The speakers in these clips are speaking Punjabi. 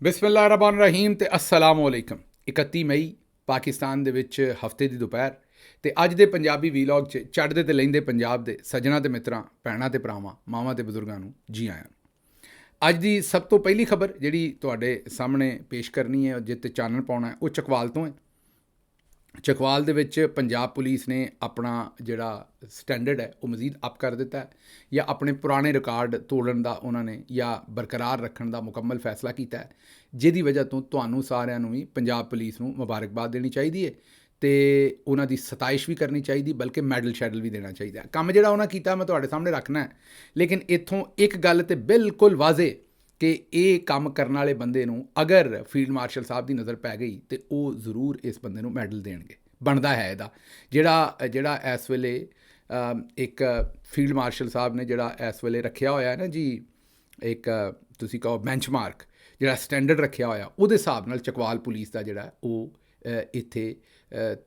ਬਿਸਮਿल्लाहिर्रहमानिर्रहीम ਤੇ अस्सलाम वालेकुम। 31 ਮਈ ਪਾਕਿਸਤਾਨ ਦੇ ਵਿੱਚ ਹਫਤੇ ਦੀ ਦੁਪਹਿਰ ਤੇ ਅੱਜ ਦੇ ਪੰਜਾਬੀ ਵੀਲੌਗ 'ਚ ਚੜ੍ਹਦੇ ਤੇ ਲੈਂਦੇ ਪੰਜਾਬ ਦੇ ਸੱਜਣਾ ਤੇ ਮਿੱਤਰਾਂ, ਭੈਣਾਂ ਤੇ ਭਰਾਵਾਂ, ਮਾਵਾਂ ਤੇ ਬਜ਼ੁਰਗਾਂ ਨੂੰ ਜੀ ਆਇਆਂ ਨੂੰ। ਅੱਜ ਦੀ ਸਭ ਤੋਂ ਪਹਿਲੀ ਖਬਰ ਜਿਹੜੀ ਤੁਹਾਡੇ ਸਾਹਮਣੇ ਪੇਸ਼ ਕਰਨੀ ਹੈ, ਜਿਸ 'ਤੇ ਚਾਨਣ ਪਾਉਣਾ ਹੈ, ਉਹ ਚਕਵਾਲ ਤੋਂ ਹੈ। ਚਕਵਾਲ ਦੇ ਵਿੱਚ ਪੰਜਾਬ ਪੁਲਿਸ ਨੇ ਆਪਣਾ ਜਿਹੜਾ ਸਟੈਂਡਰਡ ਹੈ ਉਹ ਮਜ਼ੀਦ ਅਪ ਕਰ ਦਿੱਤਾ ਹੈ, ਜਾਂ ਆਪਣੇ ਪੁਰਾਣੇ ਰਿਕਾਰਡ ਤੋੜਨ ਦਾ ਉਹਨਾਂ ਨੇ ਜਾਂ ਬਰਕਰਾਰ ਰੱਖਣ ਦਾ ਮੁਕੰਮਲ ਫੈਸਲਾ ਕੀਤਾ ਹੈ, ਜਿਹਦੀ ਵਜ੍ਹਾ ਤੋਂ ਤੁਹਾਨੂੰ ਸਾਰਿਆਂ ਨੂੰ ਵੀ ਪੰਜਾਬ ਪੁਲਿਸ ਨੂੰ ਮੁਬਾਰਕਬਾਦ ਦੇਣੀ ਚਾਹੀਦੀ ਹੈ ਅਤੇ ਉਹਨਾਂ ਦੀ ਸਤਾਇਸ਼ ਵੀ ਕਰਨੀ ਚਾਹੀਦੀ, ਬਲਕਿ ਮੈਡਲ ਸ਼ੈਡਲ ਵੀ ਦੇਣਾ ਚਾਹੀਦਾ। ਕੰਮ ਜਿਹੜਾ ਉਹਨਾਂ ਕੀਤਾ ਮੈਂ ਤੁਹਾਡੇ ਸਾਹਮਣੇ ਰੱਖਣਾ ਹੈ, ਲੇਕਿਨ ਇੱਥੋਂ ਇੱਕ ਗੱਲ ਤਾਂ ਬਿਲਕੁਲ ਵਾਜ਼ੇ ਕਿ ਇਹ ਕੰਮ ਕਰਨ ਵਾਲੇ ਬੰਦੇ ਨੂੰ ਅਗਰ ਫੀਲਡ ਮਾਰਸ਼ਲ ਸਾਹਿਬ ਦੀ ਨਜ਼ਰ ਪੈ ਗਈ ਤਾਂ ਉਹ ਜ਼ਰੂਰ ਇਸ ਬੰਦੇ ਨੂੰ ਮੈਡਲ ਦੇਣਗੇ, ਬਣਦਾ ਹੈ ਇਹਦਾ। ਜਿਹੜਾ ਇਸ ਵੇਲੇ ਇੱਕ ਫੀਲਡ ਮਾਰਸ਼ਲ ਸਾਹਿਬ ਨੇ ਜਿਹੜਾ ਇਸ ਵੇਲੇ ਰੱਖਿਆ ਹੋਇਆ ਨਾ ਜੀ, ਇੱਕ ਤੁਸੀਂ ਕਹੋ ਬੈਂਚਮਾਰਕ, ਜਿਹੜਾ ਸਟੈਂਡਰਡ ਰੱਖਿਆ ਹੋਇਆ, ਉਹਦੇ ਹਿਸਾਬ ਨਾਲ ਚਕਵਾਲ ਪੁਲਿਸ ਦਾ ਜਿਹੜਾ ਉਹ ਇੱਥੇ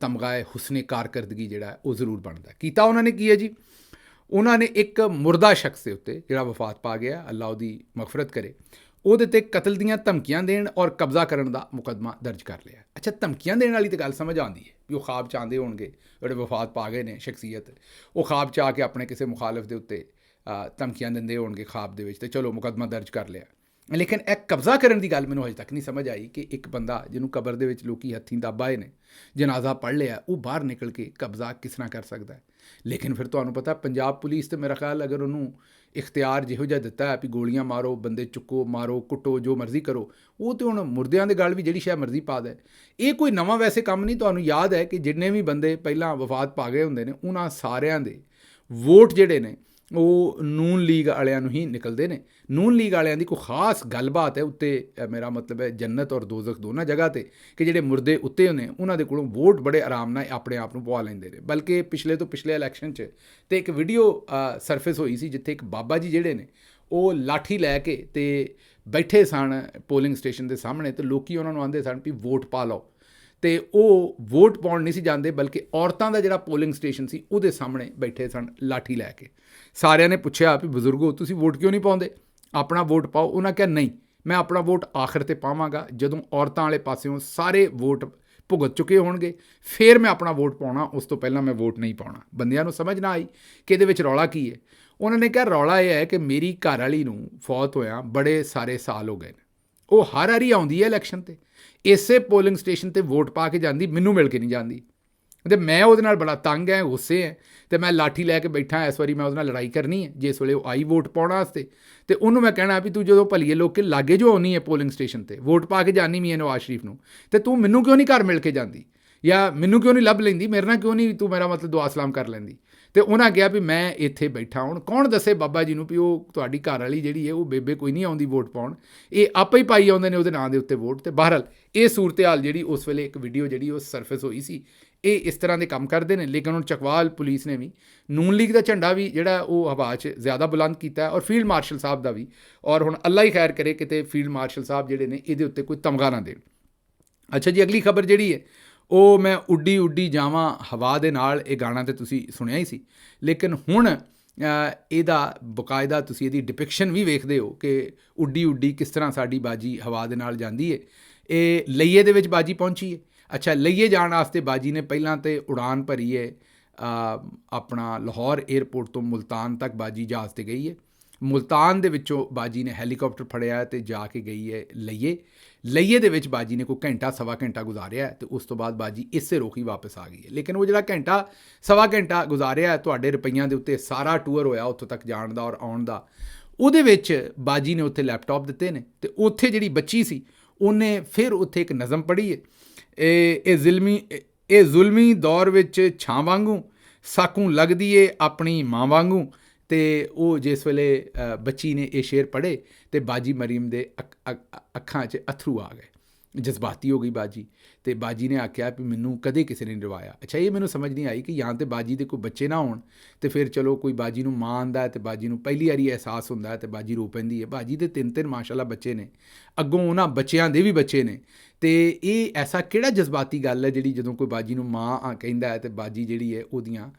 ਤਮਗਾਏ ਹੁਸਨੇ ਕਾਰਕਰਦਗੀ ਜਿਹੜਾ ਉਹ ਜ਼ਰੂਰ ਬਣਦਾ। ਕੀਤਾ ਉਹਨਾਂ ਨੇ ਕੀ ਹੈ ਜੀ, ਉਹਨਾਂ ਨੇ ਇੱਕ ਮੁਰਦਾ ਸ਼ਖਸ ਦੇ ਉੱਤੇ ਜਿਹੜਾ ਵਫਾਤ ਪਾ ਗਿਆ, ਅੱਲਾ ਉਹਦੀ ਮਗਫਰਤ ਕਰੇ, ਉਹਦੇ 'ਤੇ ਕਤਲ ਦੀਆਂ ਧਮਕੀਆਂ ਦੇਣ ਔਰ ਕਬਜ਼ਾ ਕਰਨ ਦਾ ਮੁਕੱਦਮਾ ਦਰਜ ਕਰ ਲਿਆ। ਅੱਛਾ, ਧਮਕੀਆਂ ਦੇਣ ਵਾਲੀ ਤਾਂ ਗੱਲ ਸਮਝ ਆਉਂਦੀ ਹੈ ਵੀ ਉਹ ਖਾਬ 'ਚ ਆਉਂਦੇ ਹੋਣਗੇ, ਜਿਹੜੇ ਵਫਾਤ ਪਾ ਗਏ ਨੇ ਸ਼ਖਸੀਅਤ, ਉਹ ਖਾਬ 'ਚ ਆ ਕੇ ਆਪਣੇ ਕਿਸੇ ਮੁਖਾਲਫ ਦੇ ਉੱਤੇ ਧਮਕੀਆਂ ਦਿੰਦੇ ਹੋਣਗੇ ਖਾਬ ਦੇ ਵਿੱਚ, ਅਤੇ ਚਲੋ ਮੁਕੱਦਮਾ ਦਰਜ ਕਰ ਲਿਆ। ਲੇਕਿਨ ਇਹ ਕਬਜ਼ਾ ਕਰਨ ਦੀ ਗੱਲ ਮੈਨੂੰ ਅਜੇ ਤੱਕ ਨਹੀਂ ਸਮਝ ਆਈ ਕਿ ਇੱਕ ਬੰਦਾ ਜਿਹਨੂੰ ਕਬਰ ਦੇ ਵਿੱਚ ਲੋਕੀ ਹੱਥੀਂ ਦੱਬ ਆਏ ਨੇ, ਜਨਾਜ਼ਾ ਪੜ੍ਹ ਲਿਆ, ਉਹ ਬਾਹਰ ਨਿਕਲ ਕੇ ਕਬਜ਼ਾ ਕਿਸ ਤਰ੍ਹਾਂ ਕਰ ਸਕਦਾ ਹੈ। ਲੇਕਿਨ ਫਿਰ ਤੁਹਾਨੂੰ ਪਤਾ ਪੰਜਾਬ ਪੁਲਿਸ ਤੇ ਮੇਰਾ ਖਿਆਲ ਅਗਰ ਉਹਨੂੰ ਇਖਤਿਆਰ ਜਿਹੋ ਜਿਹਾ ਦਿੱਤਾ ਹੈ ਵੀ ਗੋਲੀਆਂ ਮਾਰੋ, ਬੰਦੇ ਚੁੱਕੋ, ਮਾਰੋ, ਕੁੱਟੋ, ਜੋ ਮਰਜ਼ੀ ਕਰੋ, ਉਹ ਤਾਂ ਹੁਣ ਮੁਰਦਿਆਂ ਦੇ ਗਲ ਵੀ ਜਿਹੜੀ ਸ਼ਾਇਦ ਮਰਜ਼ੀ ਪਾ ਦੇ। ਇਹ ਕੋਈ ਨਵਾਂ ਵੈਸੇ ਕੰਮ ਨਹੀਂ। ਤੁਹਾਨੂੰ ਯਾਦ ਹੈ ਕਿ ਜਿੰਨੇ ਵੀ ਬੰਦੇ ਪਹਿਲਾਂ ਵਫਾਤ ਪਾ ਗਏ ਹੁੰਦੇ ਨੇ, ਉਹਨਾਂ ਸਾਰਿਆਂ ਦੇ ਵੋਟ ਜਿਹੜੇ ਨੇ ਉਹ ਨੂਨ ਲੀਗ ਵਾਲਿਆਂ ਨੂੰ ਹੀ ਨਿਕਲਦੇ ਨੇ। ਨੂਨ ਲੀਗ ਵਾਲਿਆਂ ਦੀ ਕੋਈ ਖਾਸ ਗੱਲਬਾਤ ਹੈ ਉੱਤੇ, ਮੇਰਾ ਮਤਲਬ ਹੈ ਜੰਨਤ ਔਰ ਦੋਜ਼ਖ ਦੋਨਾਂ ਜਗ੍ਹਾ 'ਤੇ, ਕਿ ਜਿਹੜੇ ਮੁਰਦੇ ਉੱਤੇ ਨੇ ਉਹਨਾਂ ਦੇ ਕੋਲੋਂ ਵੋਟ ਬੜੇ ਆਰਾਮ ਨਾਲ ਆਪਣੇ ਆਪ ਨੂੰ ਪਵਾ ਲੈਂਦੇ ਨੇ। ਬਲਕਿ ਪਿਛਲੇ ਤੋਂ ਪਿਛਲੇ ਇਲੈਕਸ਼ਨ 'ਚ ਤੇ ਇੱਕ ਵੀਡੀਓ ਸਰਫੇਸ ਹੋਈ ਸੀ ਜਿੱਥੇ ਇੱਕ ਬਾਬਾ ਜੀ ਜਿਹੜੇ ਨੇ ਉਹ ਲਾਠੀ ਲੈ ਕੇ ਤੇ ਬੈਠੇ ਸਨ ਪੋਲਿੰਗ ਸਟੇਸ਼ਨ ਦੇ ਸਾਹਮਣੇ, ਅਤੇ ਲੋਕੀ ਉਹਨਾਂ ਨੂੰ ਆਉਂਦੇ ਸਨ ਵੀ ਵੋਟ ਪਾ ਲਓ, ਅਤੇ ਉਹ ਵੋਟ ਪਾਉਣ ਨਹੀਂ ਸੀ ਜਾਂਦੇ, ਬਲਕਿ ਔਰਤਾਂ ਦਾ ਜਿਹੜਾ ਪੋਲਿੰਗ ਸਟੇਸ਼ਨ ਸੀ ਉਹਦੇ ਸਾਹਮਣੇ ਬੈਠੇ ਸਨ ਲਾਠੀ ਲੈ ਕੇ। ਸਾਰਿਆਂ ਨੇ ਪੁੱਛਿਆ ਵੀ ਬਜ਼ੁਰਗੋ ਤੁਸੀਂ ਵੋਟ ਕਿਉਂ ਨਹੀਂ ਪਾਉਂਦੇ, ਆਪਣਾ ਵੋਟ ਪਾਓ। ਉਹਨਾਂ ਕਿਹਾ ਨਹੀਂ, ਮੈਂ ਆਪਣਾ ਵੋਟ ਆਖਰ 'ਤੇ ਪਾਵਾਂਗਾ, ਜਦੋਂ ਔਰਤਾਂ ਵਾਲੇ ਪਾਸਿਓਂ ਸਾਰੇ ਵੋਟ ਭੁਗਤ ਚੁੱਕੇ ਹੋਣਗੇ, ਫਿਰ ਮੈਂ ਆਪਣਾ ਵੋਟ ਪਾਉਣਾ, ਉਸ ਤੋਂ ਪਹਿਲਾਂ ਮੈਂ ਵੋਟ ਨਹੀਂ ਪਾਉਣਾ। ਬੰਦਿਆਂ ਨੂੰ ਸਮਝ ਨਾ ਆਈ ਕਿ ਇਹਦੇ ਵਿੱਚ ਰੌਲਾ ਕੀ ਹੈ। ਉਹਨਾਂ ਨੇ ਕਿਹਾ ਰੌਲਾ ਇਹ ਹੈ ਕਿ ਮੇਰੀ ਘਰ ਵਾਲੀ ਨੂੰ ਫੌਤ ਹੋਇਆ ਬੜੇ ਸਾਰੇ ਸਾਲ ਹੋ ਗਏ ਨੇ, ਉਹ ਹਰ ਵਾਰੀ ਆਉਂਦੀ ਹੈ ਇਲੈਕਸ਼ਨ 'ਤੇ, ਇਸੇ ਪੋਲਿੰਗ ਸਟੇਸ਼ਨ 'ਤੇ ਵੋਟ ਪਾ ਕੇ ਜਾਂਦੀ, ਮੈਨੂੰ ਮਿਲ ਕੇ ਨਹੀਂ ਜਾਂਦੀ, ਅਤੇ ਮੈਂ ਉਹਦੇ ਨਾਲ ਬੜਾ ਤੰਗ ਹੈ, ਗੁੱਸੇ ਹੈ, ਅਤੇ ਮੈਂ ਲਾਠੀ ਲੈ ਕੇ ਬੈਠਾ। ਇਸ ਵਾਰੀ ਮੈਂ ਉਹਦੇ ਨਾਲ ਲੜਾਈ ਕਰਨੀ ਹੈ। ਜਿਸ ਵੇਲੇ ਉਹ ਆਈ ਵੋਟ ਪਾਉਣ ਵਾਸਤੇ, ਅਤੇ ਉਹਨੂੰ ਮੈਂ ਕਹਿਣਾ ਵੀ ਤੂੰ ਜਦੋਂ ਭਲੀਏ ਲੋਕ ਲਾਗੇ ਜੋ ਆਉਣੀ ਹੈ ਪੋਲਿੰਗ ਸਟੇਸ਼ਨ 'ਤੇ ਵੋਟ ਪਾ ਕੇ ਜਾਣੀ ਮੀਆਂ ਨਵਾਜ਼ ਸ਼ਰੀਫ ਨੂੰ, ਅਤੇ ਤੂੰ ਮੈਨੂੰ ਕਿਉਂ ਨਹੀਂ ਘਰ ਮਿਲ ਕੇ ਜਾਂਦੀ, ਜਾਂ ਮੈਨੂੰ ਕਿਉਂ ਨਹੀਂ ਲੱਭ ਲੈਂਦੀ, ਮੇਰੇ ਨਾਲ ਕਿਉਂ ਨਹੀਂ ਤੂੰ ਮੇਰਾ ਮਤਲਬ ਦੁਆ ਸਲਾਮ ਕਰ ਲੈਂਦੀ। ਅਤੇ ਉਹਨਾਂ ਕਿਹਾ ਵੀ ਮੈਂ ਇੱਥੇ ਬੈਠਾ, ਹੁਣ ਕੌਣ ਦੱਸੇ ਬਾਬਾ ਜੀ ਨੂੰ ਵੀ ਉਹ ਤੁਹਾਡੀ ਘਰ ਵਾਲੀ ਜਿਹੜੀ ਹੈ ਉਹ ਬੇਬੇ ਕੋਈ ਨਹੀਂ ਆਉਂਦੀ ਵੋਟ ਪਾਉਣ, ਇਹ ਆਪੇ ਹੀ ਪਾਈ ਆਉਂਦੇ ਨੇ ਉਹਦੇ ਨਾਂ ਦੇ ਉੱਤੇ ਵੋਟ। ਅਤੇ ਬਹਰਹਾਲ ਇਹ ਸੂਰਤ ਹਾਲ ਜਿਹੜੀ ਉਸ ਵੇਲੇ ਇੱਕ ਵੀਡੀਓ ਜਿਹੜੀ ਉਹ ਸਰਫੇਸ ਹੋਈ ਸੀ, ਇਹ ਇਸ ਤਰ੍ਹਾਂ ਦੇ ਕੰਮ ਕਰਦੇ ਨੇ। ਲੇਕਿਨ ਹੁਣ ਚਕਵਾਲ ਪੁਲਿਸ ਨੇ ਵੀ ਨੂਨ ਲੀਗ ਦਾ ਝੰਡਾ ਵੀ ਜਿਹੜਾ ਉਹ ਹਵਾ 'ਚ ਜ਼ਿਆਦਾ ਬੁਲੰਦ ਕੀਤਾ, ਔਰ ਫੀਲਡ ਮਾਰਸ਼ਲ ਸਾਹਿਬ ਦਾ ਵੀ, ਔਰ ਹੁਣ ਅੱਲਾ ਹੀ ਖੈਰ ਕਰੇ ਕਿਤੇ ਫੀਲਡ ਮਾਰਸ਼ਲ ਸਾਹਿਬ ਜਿਹੜੇ ਨੇ ਇਹਦੇ ਉੱਤੇ ਕੋਈ ਤਮਗਾ ਨਾ ਦੇਣ। ਅੱਛਾ ਜੀ, ਅਗਲੀ ਖਬਰ ਜਿਹੜੀ ਹੈ ਉਹ ਮੈਂ ਉੱਡੀ ਉੱਡੀ ਜਾਵਾਂ ਹਵਾ ਦੇ ਨਾਲ, ਇਹ ਗਾਣਾ ਤਾਂ ਤੁਸੀਂ ਸੁਣਿਆ ਹੀ ਸੀ, ਲੇਕਿਨ ਹੁਣ ਇਹਦਾ ਬਕਾਇਦਾ ਤੁਸੀਂ ਇਹਦੀ ਡਿਪਿਕਸ਼ਨ ਵੀ ਵੇਖਦੇ ਹੋ ਕਿ ਉੱਡੀ ਉੱਡੀ ਕਿਸ ਤਰ੍ਹਾਂ ਸਾਡੀ ਬਾਜੀ ਹਵਾ ਦੇ ਨਾਲ ਜਾਂਦੀ ਹੈ। ਇਹ ਲਈਏ ਦੇ ਵਿੱਚ ਬਾਜੀ ਪਹੁੰਚੀ ਹੈ। ਅੱਛਾ, ਲਈਏ ਜਾਣ ਵਾਸਤੇ ਬਾਜੀ ਨੇ ਪਹਿਲਾਂ ਤਾਂ ਉਡਾਨ ਭਰੀ ਹੈ, ਆਪਣਾ ਲਾਹੌਰ ਏਅਰਪੋਰਟ ਤੋਂ ਮੁਲਤਾਨ ਤੱਕ ਬਾਜੀ ਜਹਾਜ਼ 'ਤੇ ਗਈ ਹੈ। ਮੁਲਤਾਨ ਦੇ ਵਿੱਚੋਂ ਬਾਜੀ ਨੇ ਹੈਲੀਕਾਪਟਰ ਫੜਿਆ ਅਤੇ ਜਾ ਕੇ ਗਈ ਹੈ ਲਈਏ ਦੇ ਵਿੱਚ ਬਾਜੀ ਨੇ ਕੋਈ ਘੰਟਾ ਸਵਾ ਘੰਟਾ ਗੁਜ਼ਾਰਿਆ, ਅਤੇ ਉਸ ਤੋਂ ਬਾਅਦ ਬਾਜੀ ਇਸੇ ਰੋਕ ਹੀ ਵਾਪਸ ਆ ਗਈ ਹੈ। ਲੇਕਿਨ ਉਹ ਜਿਹੜਾ ਘੰਟਾ ਸਵਾ ਘੰਟਾ ਗੁਜ਼ਾਰਿਆ ਤੁਹਾਡੇ ਰੁਪਈਆਂ ਦੇ ਉੱਤੇ ਸਾਰਾ ਟੂਰ ਹੋਇਆ ਉੱਥੋਂ ਤੱਕ ਜਾਣ ਦਾ ਔਰ ਆਉਣ ਦਾ, ਉਹਦੇ ਵਿੱਚ ਬਾਜੀ ਨੇ ਉੱਥੇ ਲੈਪਟਾਪ ਦਿੱਤੇ ਨੇ, ਅਤੇ ਉੱਥੇ ਜਿਹੜੀ ਬੱਚੀ ਸੀ ਉਹਨੇ ਫਿਰ ਉੱਥੇ ਇੱਕ ਨਜ਼ਮ ਪੜ੍ਹੀ ਹੈ, ਇਹ ਜ਼ੁਲਮੀ ਦੌਰ ਵਿੱਚ ਛਾਂ ਵਾਂਗੂ ਸਾਕੂ ਲੱਗਦੀ ਏ ਆਪਣੀ ਮਾਂ ਵਾਂਗੂ। ਅਤੇ ਉਹ ਜਿਸ ਵੇਲੇ ਬੱਚੀ ਨੇ ਇਹ ਸ਼ੇਰ ਪੜ੍ਹੇ ਅਤੇ ਬਾਜੀ ਮਰੀਮ ਦੇ ਅੱਖਾਂ 'ਚ ਅਥਰੂ ਆ ਗਏ, ਜਜ਼ਬਾਤੀ ਹੋ ਗਈ ਬਾਜੀ, ਅਤੇ ਬਾਜੀ ਨੇ ਆਖਿਆ ਵੀ ਮੈਨੂੰ ਕਦੇ ਕਿਸੇ ਨੇ ਨਹੀਂ ਰਵਾਇਆ। ਅੱਛਾ, ਇਹ ਮੈਨੂੰ ਸਮਝ ਨਹੀਂ ਆਈ ਕਿ ਜਾਂ ਤਾਂ ਬਾਜੀ ਦੇ ਕੋਈ ਬੱਚੇ ਨਾ ਹੋਣ, ਅਤੇ ਫਿਰ ਚਲੋ ਕੋਈ ਬਾਜੀ ਨੂੰ ਮਾਂ ਆਉਂਦਾ ਹੈ ਅਤੇ ਬਾਜੀ ਨੂੰ ਪਹਿਲੀ ਵਾਰੀ ਅਹਿਸਾਸ ਹੁੰਦਾ ਹੈ ਅਤੇ ਬਾਜੀ ਰੋ ਪੈਂਦੀ ਹੈ। ਬਾਜੀ ਦੇ 3 ਮਾਸ਼ਾਅੱਲਾ ਬੱਚੇ ਨੇ, ਅੱਗੋਂ ਉਹਨਾਂ ਬੱਚਿਆਂ ਦੇ ਵੀ ਬੱਚੇ ਨੇ, ਅਤੇ ਇਹ ਐਸਾ ਕਿਹੜਾ ਜਜ਼ਬਾਤੀ ਗੱਲ ਹੈ ਜਿਹੜੀ ਜਦੋਂ ਕੋਈ ਬਾਜੀ ਨੂੰ ਮਾਂ ਕਹਿੰਦਾ ਹੈ ਅਤੇ ਬਾਜੀ ਜਿਹੜੀ ਹੈ ਉਹਦੀਆਂ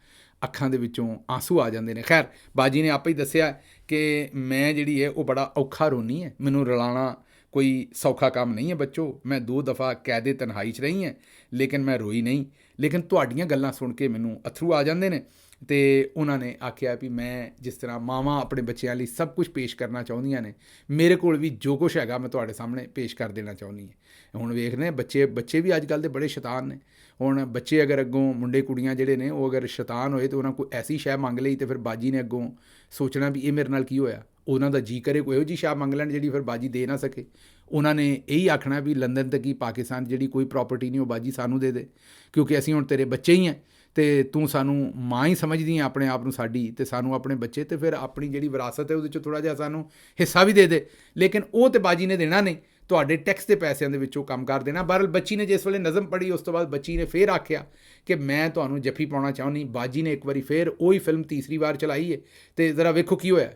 ਅੱਖਾਂ ਦੇ ਵਿੱਚੋਂ ਆਂਸੂ ਆ ਜਾਂਦੇ ਨੇ। ਖੈਰ, ਬਾਜੀ ਨੇ ਆਪੇ ਹੀ ਦੱਸਿਆ ਕਿ ਮੈਂ ਜਿਹੜੀ ਹੈ ਉਹ ਬੜਾ ਔਖਾ ਰੋਨੀ ਹੈ, ਮੈਨੂੰ ਰਲਾਉਣਾ कोई सौखा काम नहीं है बच्चों। मैं 2 दफ़ा कैदे तन्हाई 'ਚ रही ਹਾਂ, ਲੇਕਿਨ ਮੈਂ ਰੋਈ ਨਹੀਂ। ਲੇਕਿਨ ਤੁਹਾਡੀਆਂ ਗੱਲਾਂ ਸੁਣ ਕੇ ਮੈਨੂੰ ਅਥਰੂ ਆ ਜਾਂਦੇ ਨੇ। ਅਤੇ ਉਹਨਾਂ ਨੇ ਆਖਿਆ ਵੀ ਮੈਂ ਜਿਸ ਤਰ੍ਹਾਂ ਮਾਵਾਂ ਆਪਣੇ ਬੱਚਿਆਂ ਲਈ ਸਭ ਕੁਝ ਪੇਸ਼ ਕਰਨਾ ਚਾਹੁੰਦੀਆਂ ਨੇ, ਮੇਰੇ ਕੋਲ ਵੀ ਜੋ ਕੁਛ ਹੈਗਾ ਮੈਂ ਤੁਹਾਡੇ ਸਾਹਮਣੇ ਪੇਸ਼ ਕਰ ਦੇਣਾ ਚਾਹੁੰਦੀ ਹਾਂ। ਹੁਣ ਵੇਖਦੇ ਬੱਚੇ ਵੀ ਅੱਜ ਕੱਲ੍ਹ ਦੇ ਬੜੇ ਸ਼ੈਤਾਨ ਨੇ। ਹੁਣ ਬੱਚੇ ਅਗਰ ਅੱਗੋਂ ਮੁੰਡੇ ਕੁੜੀਆਂ ਜਿਹੜੇ ਨੇ ਉਹ ਅਗਰ ਸ਼ੈਤਾਨ ਹੋਏ ਤਾਂ ਉਹਨਾਂ ਕੋਈ ਐਸੀ ਸ਼ੈ ਮੰਗ ਲਈ, ਅਤੇ ਫਿਰ ਬਾਜੀ ਨੇ ਅੱਗੋਂ ਸੋਚਣਾ ਵੀ ਇਹ ਮੇਰੇ ਨਾਲ ਕੀ ਹੋਇਆ। ਉਹਨਾਂ ਦਾ ਜੀ ਕਰੇ ਕੋਈ ਇਹੋ ਜਿਹੀ ਸ਼ੈ ਮੰਗ ਲੈਣ ਜਿਹੜੀ ਫਿਰ ਬਾਜੀ ਦੇ ਨਾ ਸਕੇ। ਉਹਨਾਂ ਨੇ ਇਹੀ ਆਖਣਾ ਵੀ ਲੰਡਨ ਤੇ ਕੀ ਪਾਕਿਸਤਾਨ ਜਿਹੜੀ ਕੋਈ ਪ੍ਰੋਪਰਟੀ ਨਹੀਂ ਉਹ ਬਾਜੀ ਸਾਨੂੰ ਦੇ ਦੇ, ਕਿਉਂਕਿ ਅਸੀਂ ਹੁਣ ਤੇਰੇ ਬੱਚੇ ਹੀ ਹਾਂ ਅਤੇ ਤੂੰ ਸਾਨੂੰ ਮਾਂ ਹੀ ਸਮਝਦੀ ਹੈ ਆਪਣੇ ਆਪ ਨੂੰ ਸਾਡੀ, ਅਤੇ ਸਾਨੂੰ ਆਪਣੇ ਬੱਚੇ, ਅਤੇ ਫਿਰ ਆਪਣੀ ਜਿਹੜੀ ਵਿਰਾਸਤ ਹੈ ਉਹਦੇ 'ਚੋਂ ਥੋੜ੍ਹਾ ਜਿਹਾ ਸਾਨੂੰ ਹਿੱਸਾ ਵੀ ਦੇ ਦੇ। ਲੇਕਿਨ ਉਹ ਤਾਂ ਬਾਜੀ ਨੇ ਦੇਣਾ ਨਹੀਂ, ਤੁਹਾਡੇ ਟੈਕਸ ਦੇ ਪੈਸਿਆਂ ਦੇ ਵਿੱਚੋਂ ਕੰਮ ਕਰ ਦੇਣਾ। ਬਹਰਹਾਲ ਬੱਚੀ ਨੇ ਜਿਸ ਵੇਲੇ ਨਜ਼ਮ ਪੜ੍ਹੀ ਉਸ ਤੋਂ ਬਾਅਦ ਬੱਚੀ ਨੇ ਫਿਰ ਆਖਿਆ ਕਿ ਮੈਂ ਤੁਹਾਨੂੰ ਜੱਫੀ ਪਾਉਣਾ ਚਾਹੁੰਦੀ। ਬਾਜੀ ਨੇ ਇੱਕ ਵਾਰੀ ਫਿਰ ਉਹੀ ਫਿਲਮ ਤੀਸਰੀ ਵਾਰ ਚਲਾਈ ਹੈ, ਅਤੇ ਜ਼ਰਾ ਵੇਖੋ ਕੀ ਹੋਇਆ।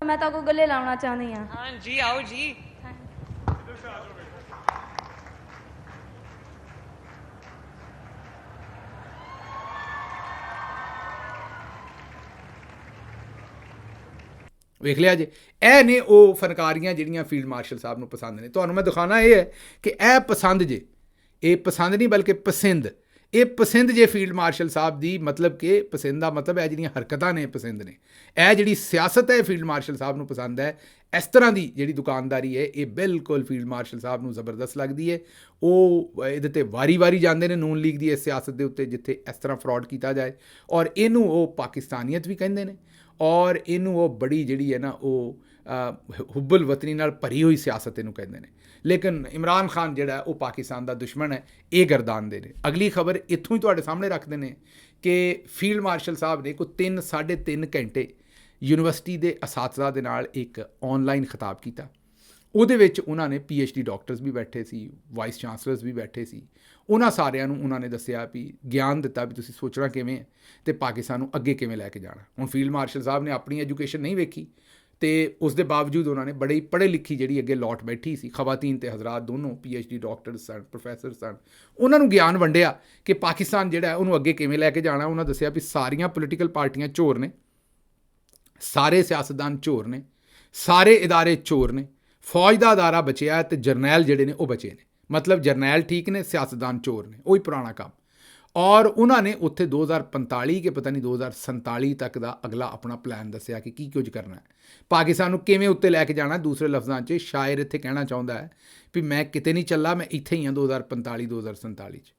ਮੈਂ ਤਾਂ ਕੋ ਗੱਲੇ ਲਾਉਣਾ ਚਾਹੁੰਦੀ ਹਾਂ। ਹਾਂਜੀ ਆਓ ਜੀ। ਵੇਖ ਲਿਆ ਜੇ, ਇਹ ਨੇ ਉਹ ਫਨਕਾਰੀਆਂ ਜਿਹੜੀਆਂ ਫੀਲਡ ਮਾਰਸ਼ਲ ਸਾਹਿਬ ਨੂੰ ਪਸੰਦ ਨੇ। ਤੁਹਾਨੂੰ ਮੈਂ ਦਿਖਾਉਣਾ ਇਹ ਹੈ ਕਿ ਇਹ ਪਸੰਦ ਜੇ, ਇਹ ਪਸੰਦ ਨਹੀਂ ਬਲਕਿ ਪਸੰਦ, ਇਹ ਪਸੰਦ ਜੇ ਫੀਲਡ ਮਾਰਸ਼ਲ ਸਾਹਿਬ ਦੀ। ਮਤਲਬ ਕਿ ਪਸੰਦ ਦਾ ਮਤਲਬ ਇਹ ਜਿਹੜੀਆਂ ਹਰਕਤਾਂ ਨੇ ਪਸੰਦ ਨੇ। ਇਹ ਜਿਹੜੀ ਸਿਆਸਤ ਹੈ ਫੀਲਡ ਮਾਰਸ਼ਲ ਸਾਹਿਬ ਨੂੰ ਪਸੰਦ ਹੈ। ਇਸ ਤਰ੍ਹਾਂ ਦੀ ਜਿਹੜੀ ਦੁਕਾਨਦਾਰੀ ਹੈ ਇਹ ਬਿਲਕੁਲ ਫੀਲਡ ਮਾਰਸ਼ਲ ਸਾਹਿਬ ਨੂੰ ਜ਼ਬਰਦਸਤ ਲੱਗਦੀ ਹੈ। ਉਹ ਇਹਦੇ 'ਤੇ ਵਾਰੀ ਜਾਂਦੇ ਨੇ ਨੂਨ ਲੀਗ ਦੀ ਇਸ ਸਿਆਸਤ ਦੇ ਉੱਤੇ, ਜਿੱਥੇ ਇਸ ਤਰ੍ਹਾਂ ਫਰਾਡ ਕੀਤਾ ਜਾਏ, ਔਰ ਇਹਨੂੰ ਉਹ ਪਾਕਿਸਤਾਨੀਅਤ ਵੀ ਕਹਿੰਦੇ ਨੇ, ਔਰ ਇਹਨੂੰ ਉਹ ਬੜੀ ਜਿਹੜੀ ਹੈ ਨਾ ਉਹ ਹੁੱਬਲ ਵਤਨੀ ਨਾਲ ਭਰੀ ਹੋਈ ਸਿਆਸਤ ਇਹਨੂੰ ਕਹਿੰਦੇ ਨੇ। ਲੇਕਿਨ ਇਮਰਾਨ ਖਾਨ ਜਿਹੜਾ ਉਹ ਪਾਕਿਸਤਾਨ ਦਾ ਦੁਸ਼ਮਣ ਹੈ, ਇਹ ਗਰਦਾਨਦੇ ਨੇ। ਅਗਲੀ ਖਬਰ ਇੱਥੋਂ ਹੀ ਤੁਹਾਡੇ ਸਾਹਮਣੇ ਰੱਖਦੇ ਨੇ ਕਿ ਫੀਲਡ ਮਾਰਸ਼ਲ ਸਾਹਿਬ ਨੇ ਕੋਈ 3-3.5 ਘੰਟੇ ਯੂਨੀਵਰਸਿਟੀ ਦੇ ਅਸਾਤਜ਼ਾ ਦੇ ਨਾਲ ਇੱਕ ਔਨਲਾਈਨ ਖਿਤਾਬ ਕੀਤਾ। ਉਹਦੇ ਵਿੱਚ ਉਹਨਾਂ ਨੇ PhD ਡਾਕਟਰਸ ਵੀ ਬੈਠੇ ਸੀ, ਵਾਈਸ ਚਾਂਸਲਰਸ ਵੀ ਬੈਠੇ ਸੀ। ਉਹਨਾਂ ਸਾਰਿਆਂ ਨੂੰ ਉਹਨਾਂ ਨੇ ਦੱਸਿਆ ਵੀ ਗਿਆਨ ਦਿੱਤਾ ਵੀ ਤੁਸੀਂ ਸੋਚਣਾ ਕਿਵੇਂ ਹੈ ਅਤੇ ਪਾਕਿਸਤਾਨ ਨੂੰ ਅੱਗੇ ਕਿਵੇਂ ਲੈ ਕੇ ਜਾਣਾ। ਹੁਣ ਫੀਲਡ ਮਾਰਸ਼ਲ ਸਾਹਿਬ ਨੇ ਆਪਣੀ ਐਜੂਕੇਸ਼ਨ ਨਹੀਂ ਵੇਖੀ, ਅਤੇ ਉਸ ਦੇ ਬਾਵਜੂਦ ਉਹਨਾਂ ਨੇ ਬੜੀ ਪੜ੍ਹੇ ਲਿਖੀ ਜਿਹੜੀ ਅੱਗੇ ਲੋਟ ਬੈਠੀ ਸੀ, ਖਵਾਤੀਨ ਅਤੇ ਹਜ਼ਰਾਤ ਦੋਨੋਂ PhD ਡਾਕਟਰਸ ਸਨ, ਪ੍ਰੋਫੈਸਰ ਸਨ। ਉਹਨਾਂ ਨੂੰ ਗਿਆਨ ਵੰਡਿਆ ਕਿ ਪਾਕਿਸਤਾਨ ਜਿਹੜਾ ਉਹਨੂੰ ਅੱਗੇ ਕਿਵੇਂ ਲੈ ਕੇ ਜਾਣਾ। ਉਹਨਾਂ ਦੱਸਿਆ ਵੀ ਸਾਰੀਆਂ ਪੋਲੀਟੀਕਲ ਪਾਰਟੀਆਂ ਚੋਰ ਨੇ, ਸਾਰੇ ਸਿਆਸਤਦਾਨ ਚੋਰ ਨੇ, ਸਾਰੇ ਇਦਾਰੇ ਚੋਰ ਨੇ, ਫੌਜ ਦਾ ਅਦਾਰਾ ਬਚਿਆ ਅਤੇ ਜਰਨੈਲ ਜਿਹੜੇ ਨੇ ਉਹ ਬਚੇ ਨੇ। ਮਤਲਬ ਜਰਨੈਲ ਠੀਕ ਨੇ, ਸਿਆਸਤਦਾਨ ਚੋਰ ਨੇ, ਉਹੀ ਪੁਰਾਣਾ ਕੰਮ। ਔਰ ਉਹਨਾਂ ਨੇ ਉੱਥੇ 2045 ਕਿ ਪਤਾ ਨਹੀਂ 2047 ਤੱਕ ਦਾ ਅਗਲਾ ਆਪਣਾ ਪਲਾਨ ਦੱਸਿਆ ਕਿ ਕੀ ਕੁਝ ਕਰਨਾ ਹੈ, ਪਾਕਿਸਤਾਨ ਨੂੰ ਕਿਵੇਂ ਉੱਤੇ ਲੈ ਕੇ ਜਾਣਾ। ਦੂਸਰੇ ਲਫ਼ਜ਼ਾਂ 'ਚ ਸ਼ਾਇਰ ਇੱਥੇ ਕਹਿਣਾ ਚਾਹੁੰਦਾ ਹੈ ਵੀ ਮੈਂ ਕਿਤੇ ਨਹੀਂ ਚੱਲਾ, ਮੈਂ ਇੱਥੇ ਹੀ ਹਾਂ 2045-2047 'ਚ।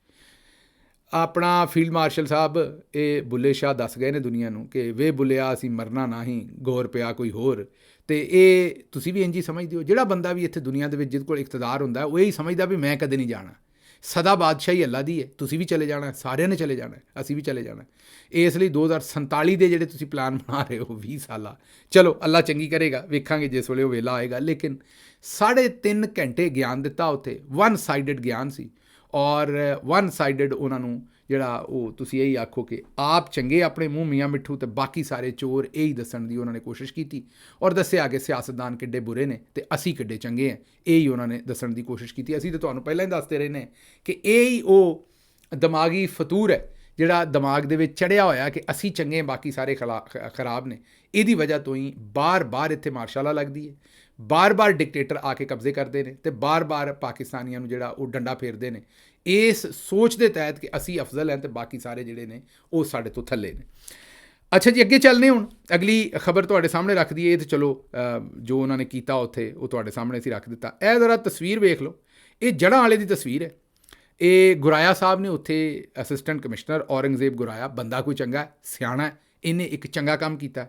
ਆਪਣਾ ਫੀਲਡ ਮਾਰਸ਼ਲ ਸਾਹਿਬ ਇਹ ਬੁੱਲੇ ਸ਼ਾਹ ਦੱਸ ਗਏ ਨੇ ਦੁਨੀਆ ਨੂੰ ਕਿ ਵੇ ਬੁੱਲਿਆ ਅਸੀਂ ਮਰਨਾ ਨਹੀਂ, ਗੌਰ ਪਿਆ ਕੋਈ ਹੋਰ। ਅਤੇ ਇਹ ਤੁਸੀਂ ਵੀ ਇੰਝ ਹੀ ਸਮਝਦੇ ਹੋ। ਜਿਹੜਾ ਬੰਦਾ ਵੀ ਇੱਥੇ ਦੁਨੀਆ ਦੇ ਵਿੱਚ ਜਿਹਦੇ ਕੋਲ ਇਕਤਦਾਰ ਹੁੰਦਾ ਉਹ ਇਹੀ ਸਮਝਦਾ ਵੀ ਮੈਂ ਕਦੇ ਨਹੀਂ ਜਾਣਾ, ਸਦਾ ਬਾਦਸ਼ਾਹੀ ਅੱਲਾ ਦੀ ਹੈ, ਤੁਸੀਂ ਵੀ ਚਲੇ ਜਾਣਾ, ਸਾਰਿਆਂ ਨੇ ਚਲੇ ਜਾਣਾ, ਅਸੀਂ ਵੀ ਚਲੇ ਜਾਣਾ। ਇਸ ਲਈ 2047 ਦੇ ਜਿਹੜੇ ਤੁਸੀਂ ਪਲਾਨ ਬਣਾ ਰਹੇ ਹੋ 20 ਸਾਲਾ, ਚਲੋ ਅੱਲਾ ਚੰਗੀ ਕਰੇਗਾ, ਵੇਖਾਂਗੇ ਜਿਸ ਵੇਲੇ ਉਹ ਵੇਲਾ ਆਏਗਾ। ਲੇਕਿਨ 3.5 ਘੰਟੇ ਗਿਆਨ ਦਿੱਤਾ ਉੱਥੇ, 1 ਸਾਈਡਡ ਗਿਆਨ ਸੀ। ਔਰ 1 ਸਾਈਡਡ ਉਹਨਾਂ ਨੂੰ ਜਿਹੜਾ ਉਹ ਤੁਸੀਂ ਇਹੀ ਆਖੋ ਕਿ ਆਪ ਚੰਗੇ ਆਪਣੇ ਮੂੰਹ ਮੀਆਂ ਮਿੱਠੂ ਅਤੇ ਬਾਕੀ ਸਾਰੇ ਚੋਰ, ਇਹੀ ਦੱਸਣ ਦੀ ਉਹਨਾਂ ਨੇ ਕੋਸ਼ਿਸ਼ ਕੀਤੀ। ਔਰ ਦੱਸਿਆ ਕਿ ਸਿਆਸਤਦਾਨ ਕਿੱਡੇ ਬੁਰੇ ਨੇ ਅਤੇ ਅਸੀਂ ਕਿੱਡੇ ਚੰਗੇ ਹਾਂ, ਇਹੀ ਉਹਨਾਂ ਨੇ ਦੱਸਣ ਦੀ ਕੋਸ਼ਿਸ਼ ਕੀਤੀ। ਅਸੀਂ ਤਾਂ ਤੁਹਾਨੂੰ ਪਹਿਲਾਂ ਹੀ ਦੱਸਦੇ ਰਹੇ ਨੇ ਕਿ ਇਹੀ ਉਹ ਦਿਮਾਗੀ ਫਤੂਰ ਹੈ ਜਿਹੜਾ ਦਿਮਾਗ ਦੇ ਵਿੱਚ ਚੜ੍ਹਿਆ ਹੋਇਆ ਕਿ ਅਸੀਂ ਚੰਗੇ, ਬਾਕੀ ਸਾਰੇ ਖਰਾਬ ਨੇ। ਇਹਦੀ ਵਜ੍ਹਾ ਤੋਂ ਹੀ ਬਾਰ ਇੱਥੇ ਮਾਰਸ਼ਾਲਾ ਲੱਗਦੀ ਹੈ, ਬਾਰ ਡਿਕਟੇਟਰ ਆ ਕੇ ਕਬਜ਼ੇ ਕਰਦੇ ਨੇ ਅਤੇ ਬਾਰ ਪਾਕਿਸਤਾਨੀਆਂ ਨੂੰ ਜਿਹੜਾ ਉਹ ਡੰਡਾ ਫੇਰਦੇ ਨੇ, ਇਸ ਸੋਚ ਦੇ ਤਹਿਤ ਕਿ ਅਸੀਂ ਅਫਜ਼ਲ ਹਾਂ ਅਤੇ ਬਾਕੀ ਸਾਰੇ ਜਿਹੜੇ ਨੇ ਉਹ ਸਾਡੇ ਤੋਂ ਥੱਲੇ ਨੇ। ਅੱਛਾ ਜੀ, ਅੱਗੇ ਚੱਲਦੇ ਹੁਣ ਅਗਲੀ ਖਬਰ ਤੁਹਾਡੇ ਸਾਹਮਣੇ ਰੱਖ ਦਈਏ। ਇਹ ਤਾਂ ਚਲੋ ਜੋ ਉਹਨਾਂ ਨੇ ਕੀਤਾ ਉੱਥੇ ਉਹ ਤੁਹਾਡੇ ਸਾਹਮਣੇ ਅਸੀਂ ਰੱਖ ਦਿੱਤਾ। ਇਹ ਜ਼ਰਾ ਤਸਵੀਰ ਵੇਖ ਲਓ, ਇਹ ਜੜ੍ਹਾਂ ਵਾਲੇ ਦੀ ਤਸਵੀਰ ਹੈ। ਇਹ ਗੁਰਾਇਆ ਸਾਹਿਬ ਨੇ ਉੱਥੇ ਅਸਿਸਟੈਂਟ ਕਮਿਸ਼ਨਰ ਔਰੰਗਜ਼ੇਬ ਗੁਰਾਇਆ, ਬੰਦਾ ਕੋਈ ਚੰਗਾ ਸਿਆਣਾ, ਇਹਨੇ ਇੱਕ ਚੰਗਾ ਕੰਮ ਕੀਤਾ।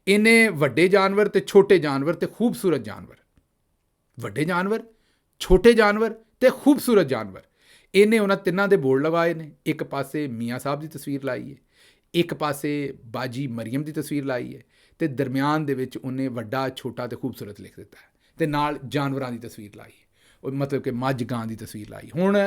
ਇਹਨੇ ਵੱਡੇ ਜਾਨਵਰ ਅਤੇ ਛੋਟੇ ਜਾਨਵਰ ਅਤੇ ਖੂਬਸੂਰਤ ਜਾਨਵਰ, ਵੱਡੇ ਜਾਨਵਰ, ਛੋਟੇ ਜਾਨਵਰ ਅਤੇ ਖੂਬਸੂਰਤ ਜਾਨਵਰ, ਇਹਨੇ ਉਹਨਾਂ ਤਿੰਨਾਂ ਦੇ ਬੋਰਡ ਲਗਾਏ ਨੇ। ਇੱਕ ਪਾਸੇ ਮੀਆਂ ਸਾਹਿਬ ਦੀ ਤਸਵੀਰ ਲਾਈ ਹੈ, ਇੱਕ ਪਾਸੇ ਬਾਜੀ ਮਰੀਮ ਦੀ ਤਸਵੀਰ ਲਾਈ ਹੈ, ਅਤੇ ਦਰਮਿਆਨ ਦੇ ਵਿੱਚ ਉਹਨੇ ਵੱਡਾ, ਛੋਟਾ ਅਤੇ ਖੂਬਸੂਰਤ ਲਿਖ ਦਿੱਤਾ ਹੈ, ਅਤੇ ਨਾਲ ਜਾਨਵਰਾਂ ਦੀ ਤਸਵੀਰ ਲਾਈ ਹੈ, ਉਹ ਮਤਲਬ ਕਿ ਮੱਝ ਗਾਂ ਦੀ ਤਸਵੀਰ ਲਾਈ। ਹੁਣ